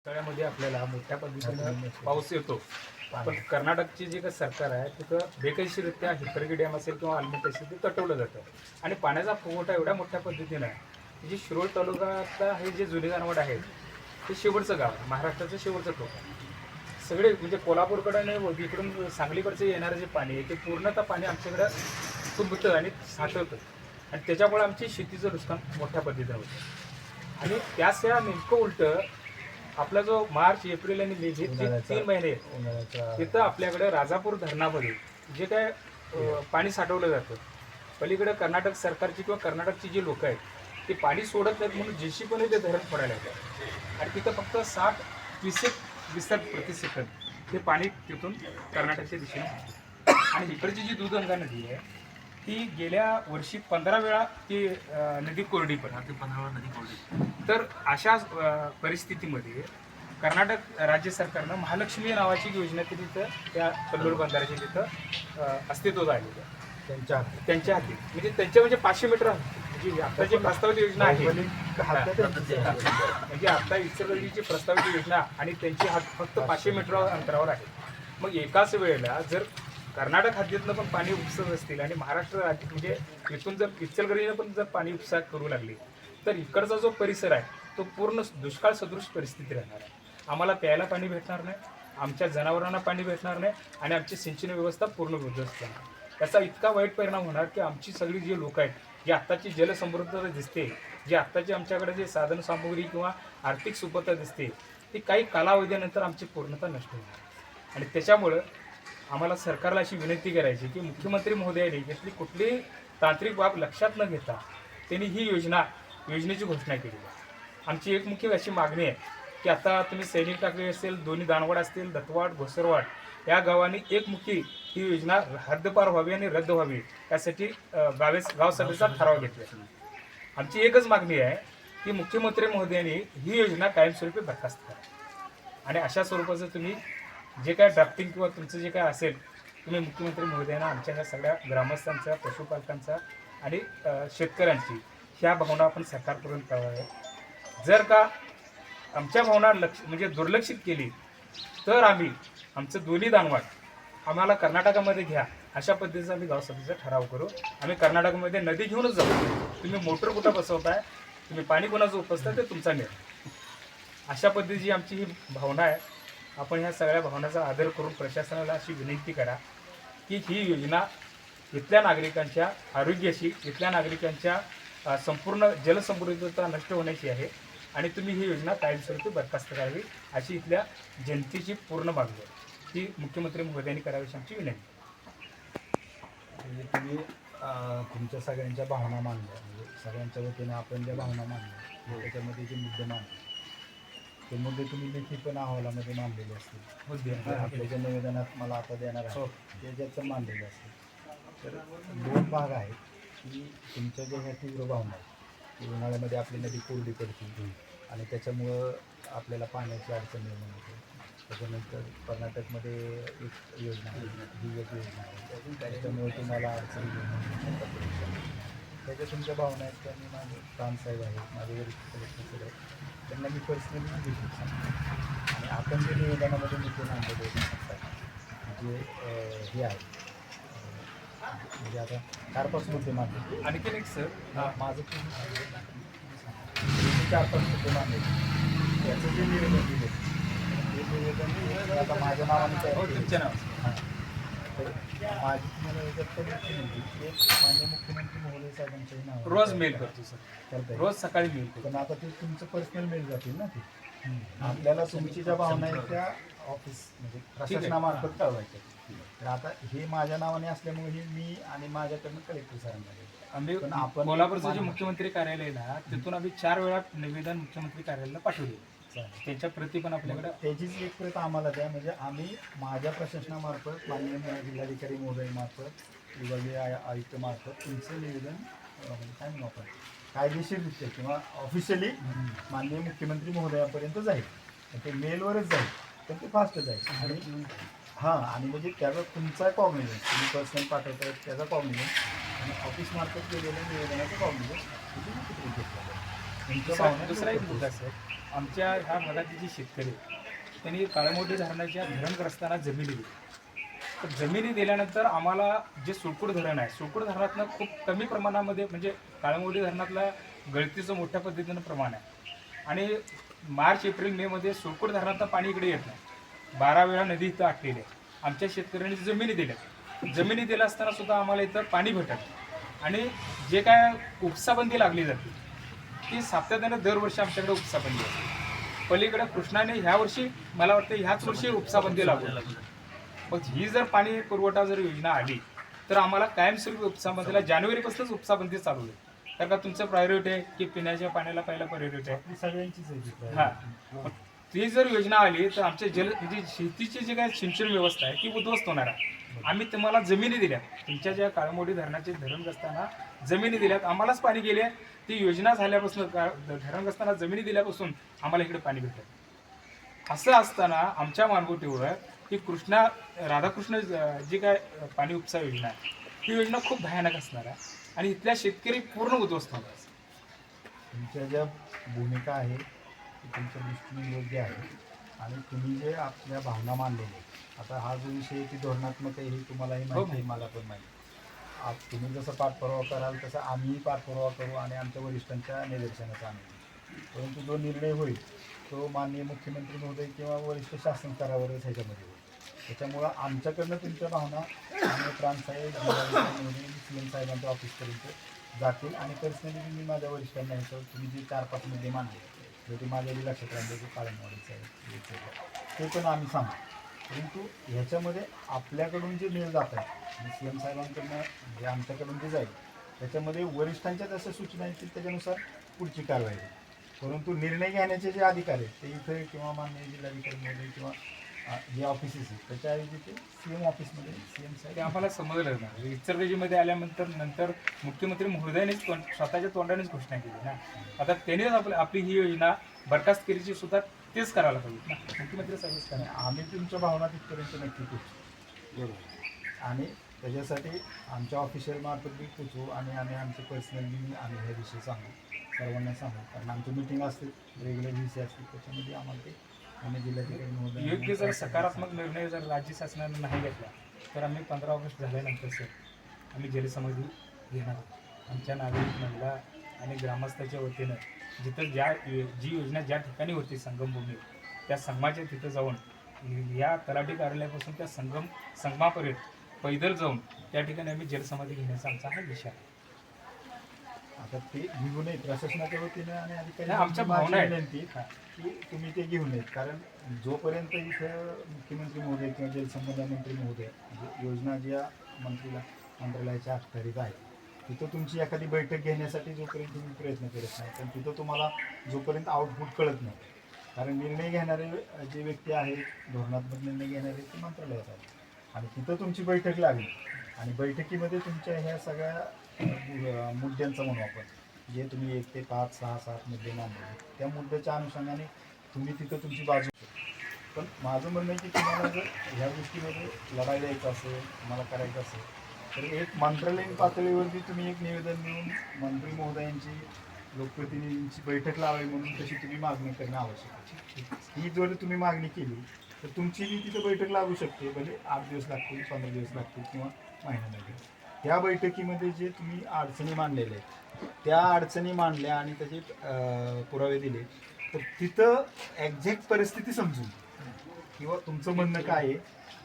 पावसाळ्यामध्ये आपल्याला मोठ्या पद्धतीनं पाऊस येतो, पण कर्नाटकची जी काही सरकार आहे तिथं बेकायदेशीररित्या हिप्परगी डॅम असेल किंवा आलमट्टी असेल ते तटवलं जातं आणि पाण्याचा पुरवठा एवढ्या मोठ्या पद्धतीनं आहे की जे शिरोळ तालुक्यातला हे जे जुने गानवड आहे ते शेवटचं गाव आहे, महाराष्ट्राचं शेवटचं टोक आहे. सगळे म्हणजे कोल्हापूरकडे आणि इकडून सांगलीकडचं येणारं जे पाणी आहे ते पूर्णतः पाणी आमच्याकडं तुंबतं आणि साठवतं आणि त्याच्यामुळे आमची शेतीचं नुकसान मोठ्या पद्धतीनं होतं. आणि त्याच या नेमकं उलटं आपला जो मार्च, एप्रिल आणि मे हे 3 महिने तिथं आपल्याकडे राजापूर धरणामध्ये जे काय पाणी साठवलं जातं, पलीकडे कर्नाटक सरकारची किंवा कर्नाटकची जी लोक आहेत ते पाणी सोडत नाहीत म्हणून जेसीपीने ते धरण फोडायला येतात आणि तिथं फक्त 60 क्युसेक विसर्ग प्रति सेकंद हे पाणी तिथून कर्नाटकच्या दिशेने वाहतं. आणि इकडची जी दूधगंगा नदी आहे ती गेल्या वर्षी 15 वेळा ती नदी कोरडी पडली. 15 वेळा नदी कोरडी. तर अशा परिस्थितीमध्ये कर्नाटक राज्य सरकारनं महालक्ष्मी नावाची योजना ती तिथं त्या कल्लूर बंधाऱ्याच्या तिथं अस्तित्वात आलेली आहे त्यांच्या हाती. म्हणजे त्यांच्या म्हणजे 500 मीटर म्हणजे आता जी प्रस्तावित योजना आहे म्हणजे आता इचलकरंजीची प्रस्तावित योजना आणि त्यांची हात फक्त 500 मीटर अंतरावर आहे. मग एकाच वेळेला जर कर्नाटक हद्दीतनं पण पाणी उपसत असतील आणि महाराष्ट्र राज्य म्हणजे इथून जर इचलकरंजीनं पण जर पाणी उपसा करू लागली तर इकडचा जो परिसर आहे तो पूर्ण दुष्काळ सदृश परिस्थिती राहणार आहे. आम्हाला प्यायला पाणी भेटणार नाही, आमच्या जनावरांना पाणी भेटणार नाही आणि आमची सिंचन व्यवस्था पूर्ण उद्ध्वस्त होणार. त्याचा इतका वाईट परिणाम होणार की आमची सगळी जी लोक आहेत, जी आत्ताची जलसमृद्धता दिसते, जी आत्ताची आमच्याकडे जे साधनसामुग्री किंवा आर्थिक सुबत्ता दिसते ती काही कालावधीनंतर आमची पूर्णतः नष्ट होणार. आणि त्याच्यामुळं आम्हाला सरकारला अशी विनंती करायची की मुख्यमंत्री महोदयांनी यातली कुठलीही तांत्रिक बाब लक्षात न घेता त्यांनी ही योजनेची घोषणा केली आहे. आमची एक मुख्य अशी मागणी आहे की आता तुम्ही सैनिक टाकळी असेल, दोन्ही दानवाड असतील, दत्तवाड, घोसरवाड या गावांनी एक मुख्य ही योजना हद्दपार व्हावी आणि रद्द व्हावी यासाठी गाव सभेचा ठराव घेतला. आमची एकच मागणी आहे की मुख्यमंत्री महोदयांनी ही योजना कायमस्वरूपी बरखास्त करा आणि अशा स्वरूपाचं तुम्ही जे काय ड्राफ्टिंग किंवा तुमचं जे काय असेल तुम्ही मुख्यमंत्री महोदयांना आमच्या ह्या सगळ्या ग्रामस्थांचा, पशुपालकांचा आणि शेतकऱ्यांची ह्या भावना आपण सरकारपर्यंत कळवाव्या. जर का आमच्या भावना म्हणजे दुर्लक्षित केली तर आम्ही आमचं दोन्ही दानवाट आम्हाला कर्नाटकामध्ये घ्या अशा पद्धतीचा आम्ही गावसभेचा ठराव करू. आम्ही कर्नाटकमध्ये नदी घेऊनच जाऊ. तुम्ही मोटर कुठं बसवताय, तुम्ही पाणी कोणाचं उपसताय ते तुमचा निर्णय. अशा पद्धतीची आमची ही भावना आहे. आपण ह्या सगळ्या भावनाचा आदर करून प्रशासनाला अशी विनंती करा की ही योजना इथल्या नागरिकांच्या आरोग्याशी, इथल्या नागरिकांच्या संपूर्ण जलसमृद्धता नष्ट होण्याची आहे आणि तुम्ही ही योजना कायमस्वरूपी बरखास्त करावी अशी इथल्या जनतेची पूर्ण मागणी आहे. ती मुख्यमंत्री महोदयांनी करावी अशी आमची विनंती. म्हणजे तुम्ही तुमच्या सगळ्यांच्या भावना मांडल्या, म्हणजे सगळ्यांच्या वतीनं आपण ज्या भावना मांडल्या त्याच्यामध्ये जे मुद्दे मांडले ते मुद्दे तुम्ही लेखी पण अहवालामध्ये मांडलेले असतील. आपल्या ज्या निवेदनात मला आता देणार आहे त्याच्यात पण मांडलेले असतील. तर 2 भाग आहेत की तुमच्या ज्या ह्या तीव्र भावना आहेत की उन्हाळ्यामध्ये आपली नदी कोरडी पडते आणि त्याच्यामुळं आपल्याला पाण्याची अडचण निर्माण होते. त्याच्यानंतर कर्नाटकमध्ये एक योजना आहे, ही एक योजना आहे, त्याच्यामुळे तुम्हाला अडचण निर्माण होते. त्याच्या तुमच्या भावना आहेत. त्यांनी माझे प्राणसाहेब आहेत, माझे वरिष्ठ सदस्य आहेत, त्यांना मी पर्सनली भेटून सांगतो आणि आपण जे निवेदनामध्ये मुद्दे मांडलेले जे हे आहे म्हणजे आता 4-5 मुद्दे मांडले. आणखीन एक सर माझं 4-5 मुद्दे मांडले. त्याचं जे निवेदन दिले ते निवेदन आता माझ्या नावाने तुमच्या नाव हां. तर माझी तुम्हाला याच्यात पण विनंती एक माननीय मुख्यमंत्री महोदय साहेबांच्याही नाव रोज मेल करतो सर, करता रोज सकाळी मेल करतो. पण आता ते तुमचं पर्सनल मेल जातील ना ते. आपल्याला तुमची ज्या भावना आहेत त्या ऑफिस म्हणजे प्रशासनामार्फत कळवायच्या. तर आता हे माझ्या नावाने असल्यामुळे हे मी आणि माझ्याकडनं कलेक्टर सरांना आम्ही पण आपण कोल्हापूरचं जे मुख्यमंत्री कार्यालय ना तिथून आम्ही 4 वेळा निवेदन मुख्यमंत्री कार्यालयाला पाठवले. त्याच्या प्रती पण आपल्याकडे त्याचीच एक प्रत आम्हाला द्या. म्हणजे आम्ही माझ्या प्रशासनामार्फत माननीय जिल्हाधिकारी महोदयमार्फत, विभागीय आयुक्तमार्फत तुमचं निवेदन म्हणजे काय म्हणू आपण कायदेशीररित्या किंवा ऑफिशियली माननीय मुख्यमंत्री महोदयापर्यंत जाईल. ते मेलवरच जाईल तर ते फास्ट जाईल. आणि हां आणि म्हणजे त्याचा तुमचा कॉग्निझन्स तुम्ही पर्सनल पाठवता त्याचा कॉग्निझन्स आणि ऑफिसमार्फत केलेल्या निवेदनाचं कॉग्निझन्स घेतलं जाईल. दुसरा एक मुद्दा सर आमच्या ह्या भागातले जे शेतकरी आहेत, त्यांनी काळमोडी धरणाच्या धरणग्रस्तांना जमिनी दिली. तर जमिनी दिल्यानंतर आम्हाला जे सुळकूट धरण आहे, सुळकूट धरणातनं खूप कमी प्रमाणामध्ये म्हणजे काळमोडी धरणातलं गळतीचं मोठ्या पद्धतीनं प्रमाण आहे. आणि मार्च एप्रिल मेमध्ये सुळकूट धरणातनं पाणी इकडे येत नाही. 12 वेळा नदी इथं आटलेली आहे. आमच्या शेतकऱ्यांनी जमिनी दिल्या. जमिनी दिल्या असताना सुद्धा आम्हाला इथं पाणी भेटत नाही. आणि जे काय उपसाबंदी लागली जाते ती सातत्याने दरवर्षी आमच्याकडे उपसाबंदी असते. पलीकडे कृष्णाने ह्या वर्षी मला वाटतं ह्याच वर्षी उपसाबंदी लागली. मग ही जर पाणी पुरवठा जर योजना आली तर आम्हाला कायमस्वरूपी उपसाबंदीला जानेवारीपासूनच उपसाबंदी चालू होईल. कारण का तुमचं प्रायोरिटी आहे की पिण्याच्या पाण्याला पहिला प्रायोरिटी आहे. ही सगळ्यांचीच आहे. हां, ती जर योजना आली तर आमच्या म्हणजे शेतीची जी काय सिंचन व्यवस्था आहे ती उद्ध्वस्त होणार आहे. आम्ही तुम्हाला जमिनी दिल्या, तुमच्या ज्या काळमोडी धरणाचे धरणग्रस्तांना जमिनी दिल्यात, आम्हालाच पाणी गेले. ती योजना झाल्यापासून धरणग्रस्तांना जमिनी दिल्यापासून आम्हाला इकडे पाणी भेटत. असं असताना आमच्या मानगुटीवर ही राधाकृष्ण जी काय पाणी उपसा योजना आहे ही योजना खूप भयानक असणार आहे आणि इथल्या शेतकरी पूर्ण उद्ध्वस्त होणार आहे. तुमच्या ज्या भूमिका आहे ती तुमच्या दृष्टीने योग्य आहे आणि तुम्ही जे आपल्या भावना मांडलेल्या आहेत. आता हा जो विषय आहे ती धोरणात्मक आहे हे तुम्हालाही माहिती आहे, मला पण माहिती. आज तुम्ही जसं पाठपुरावा कराल तसं आम्हीही पाठपुरावा करू आणि आमच्या वरिष्ठांच्या निदर्शनाचा आणू. परंतु जो निर्णय होईल तो माननीय मुख्यमंत्री महोदय किंवा वरिष्ठ शासन स्तरावरच ह्याच्यामध्ये होईल. त्याच्यामुळं आमच्याकडनं तुमच्या भावना आणि प्रांतसाहेब जिल्हाधिकारी महोदय CM साहेबांच्या ऑफिसपर्यंत जातील आणि पर्सनली मी माझ्या वरिष्ठांना ह्याच्यावर तुम्ही जे 4-5 मुद्दे मांडले जे ते माझ्याही लक्षात राहिले की काळमवाडीचं आहे ते पण आम्ही सांगू. परंतु ह्याच्यामध्ये आपल्याकडून जे मेल जात आहे आणि CM साहेबांकडनं जे आमच्याकडून जे जाईल त्याच्यामध्ये वरिष्ठांच्या जशा सूचना येतील त्याच्यानुसार पुढची कारवाई होईल. परंतु निर्णय घेण्याचे जे अधिकार आहेत ते इथे किंवा माननीय जिल्हाधिकारी महोदय किंवा जे ऑफिसेस आहेत त्याच्याऐवजी ते CM ऑफिसमध्ये CM ते साहेब आम्हाला समजलं नाही. इचलकरंजीमध्ये आल्यानंतर मुख्यमंत्री महोदयानेच स्वतःच्या तोंडानेच घोषणा केली ना. आता त्यानेच आपली ही योजना बरखास्त केलीची सुद्धा तेच करायला पाहिजे ना, मुख्यमंत्री साहेबच आणि करा. आम्ही तुमच्या भावना तिथपर्यंत नक्की पोचू. बरोबर. आणि त्याच्यासाठी आमच्या ऑफिशियल मार्फत बी पोचू आणि आमचे पर्सनली आम्ही हे विषय सांगू, सर्वांना सांगू. कारण आमची मीटिंग असते, रेग्युलर विषय असते, त्याच्यामध्ये आम्हाला ते आम्ही जिल्हाधिकारी महोदय योग्य जर सकारात्मक निर्णय जर राज्य शासनाने नाही घेतला तर आम्ही 15 ऑगस्ट झाल्यानंतर सर आम्ही जलसमाधी घेणार आहोत. आमच्या नागरिक महिला आणि ग्रामस्थाच्या वतीनं जिथं जी योजना ज्या ठिकाणी होती संगमभूमी त्या संगमाच्या तिथं जाऊन या तलाठी कार्यालयापासून त्या संगमापर्यंत पैदल जाऊन त्या ठिकाणी आम्ही जलसमाधी घेण्याचा आमचा हा विषय आहे. आता ते घेऊन येत प्रशासनाच्या वतीनं आणि अधिकारी नाही, आमच्या भावना आहेत. विनंती की तुम्ही ते घेऊन येत. कारण जोपर्यंत इथं मुख्यमंत्री महोदय किंवा जलसंपदा मंत्री महोदय म्हणजे योजना ज्या मंत्रालयाच्या अखत्यारीत आहे तिथं तुमची एखादी बैठक घेण्यासाठी जोपर्यंत तुम्ही प्रयत्न करत नाही पण तिथं तुम्हाला जोपर्यंत आउटपुट कळत नाही. कारण निर्णय घेणारे जे व्यक्ती आहेत, धोरणात्मक निर्णय घेणारे ते मंत्रालयात आहेत आणि तिथं तुमची बैठक लागली आणि बैठकीमध्ये तुमच्या ह्या सगळ्या मुद्द्यांचा म्हणू आपण जे तुम्ही 1 ते 5, 6, 7 मुद्दे मांडले त्या मुद्द्याच्या अनुषंगाने तुम्ही तिथं तुमची बाजू. पण माझं म्हणणं आहे की तुम्हाला जर ह्या गोष्टीमध्ये लढाई द्यायचं असेल, तुम्हाला करायचं असेल तर एक मंत्रालयीन पातळीवरती तुम्ही एक निवेदन देऊन मंत्री महोदयांची लोकप्रतिनिधींची बैठक लावावी म्हणून तशी तुम्ही मागणी करणं आवश्यक आहे. ही जर तुम्ही मागणी केली तर तुमची बी तिथं बैठक लागू शकते. भले 8 दिवस लागतील, 15 दिवस लागतील किंवा महिना लागेल. त्या बैठकीमध्ये जे तुम्ही अडचणी मांडलेल्या आहेत त्या अडचणी मांडल्या आणि त्याचे पुरावे दिले तर तिथं एक्झॅक्ट परिस्थिती समजून किंवा तुमचं म्हणणं काय आहे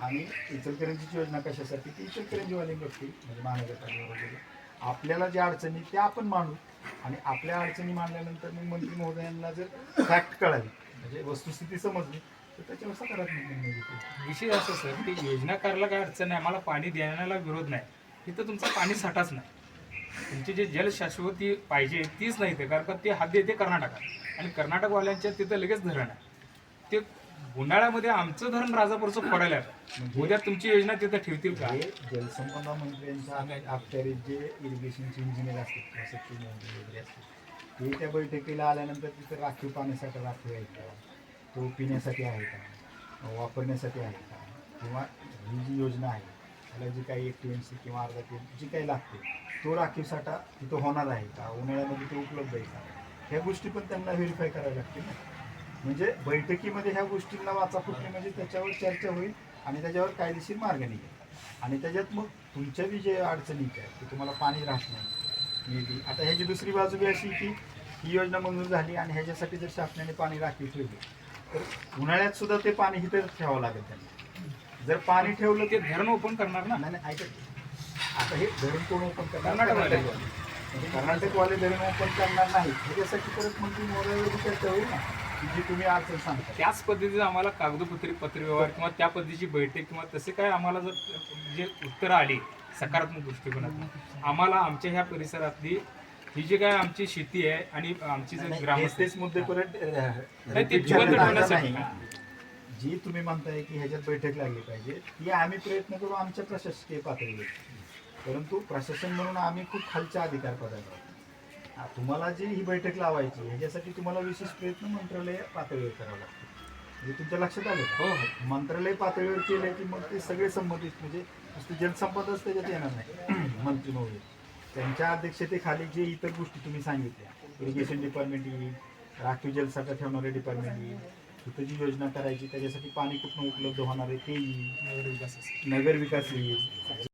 आणि इचलकरंजीची योजना कशासाठी ती इचलकरंजीवाले बघतील म्हणजे महानगरपालिका वगैरे आपल्याला ज्या अडचणी त्या आपण मांडू आणि आपल्या अडचणी मांडल्यानंतर मग मंत्री महोदयांना जर फॅक्ट कळाली म्हणजे वस्तुस्थिती समजली तर त्याच्यावर सकारात्मक निर्णय घेतील. विषय असं सर की योजना करायला काय अडचण नाही, आम्हाला पाणी देण्याला विरोध नाही. तिथं तुमचा पाणी साठाच नाही. तुमची जे जलशाश्वती पाहिजे तीच नाही ते, कारण का ते हद्द येते कर्नाटकात आणि कर्नाटकवाल्यांच्या तिथं लगेच धरण आहे. ते उन्हाळ्यामध्ये आमचं धरण राजापूरचं फोडायला आहे. उद्या तुमची योजना तिथं ठेवतील का? हे जलसंपदा मंत्र्यांच्या अखत्यारीत जे इरिगेशनचे इंजिनियर असतात किंवा सचिव वगैरे असतात ते त्या बैठकीला आल्यानंतर तिथं राखीव पाण्यासाठी राखीव आहे का, तो पिण्यासाठी आहे का, वापरण्यासाठी आहे का, किंवा ही जी योजना आहे त्याला जी काही 1 TMC किंवा अर्धा TMC जी काही लागते तो राखीव साठा तिथं होणार आहे का, उन्हाळ्यामध्ये तो उपलब्ध आहे का, ह्या गोष्टी पण त्यांना व्हेरीफाय कराव्या लागतील ना. म्हणजे बैठकीमध्ये ह्या गोष्टींना वाचा फुटणे म्हणजे त्याच्यावर चर्चा होईल आणि त्याच्यावर कायदेशीर मार्ग निघेल. आणि त्याच्यात मग तुमच्या बी जे अडचणी काय की तुम्हाला पाणी राहत नाही मे बी. आता ह्याची दुसरी बाजू बी अशी की ही योजना मंजूर झाली आणि ह्याच्यासाठी जर शासनाने पाणी राखीव ठेवले तर उन्हाळ्यात सुद्धा ते पाणी इथं ठेवावं लागेल त्यांना. जर पाणी ठेवलं ते धरण ओपन करणार ना. नाही नाही, ऐका की. आता हे धरण कोण ओपन करणार? कर्नाटकवाले. म्हणजे कर्नाटकवाले धरण ओपन करणार नाही ह्याच्यासाठी परत मंत्री महोदयावर चर्चा होईल ना की जी तुम्ही अडचण सांगता. त्याच पद्धतीचं आम्हाला कागदोपत्री पत्रव्यवहार किंवा त्या पद्धतीची बैठक किंवा तसे काय आम्हाला जर जे उत्तरं आली सकारात्मक दृष्टिकोनातून आम्हाला आमच्या ह्या परिसरातली ही जी काय आमची शेती आहे आणि आमची जे नाही, ग्रामस्थ तेच मुद्दे परत नाही, ते जिवंत ठेवण्यासाठी. जी तुम्ही म्हणताय की ह्याच्यात बैठक लागली पाहिजे ती आम्ही प्रयत्न करू आमच्या प्रशासकीय पातळीवर. परंतु प्रशासन म्हणून आम्ही खूप खालच्या अधिकार पदावर आहोत. तुम्हाला जी ही बैठक लावायची ह्याच्यासाठी तुम्हाला विशेष प्रयत्न मंत्रालय पातळीवर करावं लागतं. म्हणजे तुमच्या लक्षात आलं का? हो हो. मंत्रालय पातळीवर केलं की मग ते सगळे संबंधित म्हणजे नुसतं जलसंपदाच त्याच्यात येणार नाही. मंत्री महोदय त्यांच्या अध्यक्षतेखाली जे इतर गोष्टी तुम्ही सांगितल्या इरिगेशन डिपार्टमेंट येईल, राखीव जलसाठा ठेवणारे डिपार्टमेंट येईल, इथं जी योजना करायची त्याच्यासाठी पाणी कुठून उपलब्ध होणार आहे ते येईल, नगर विकास येईल.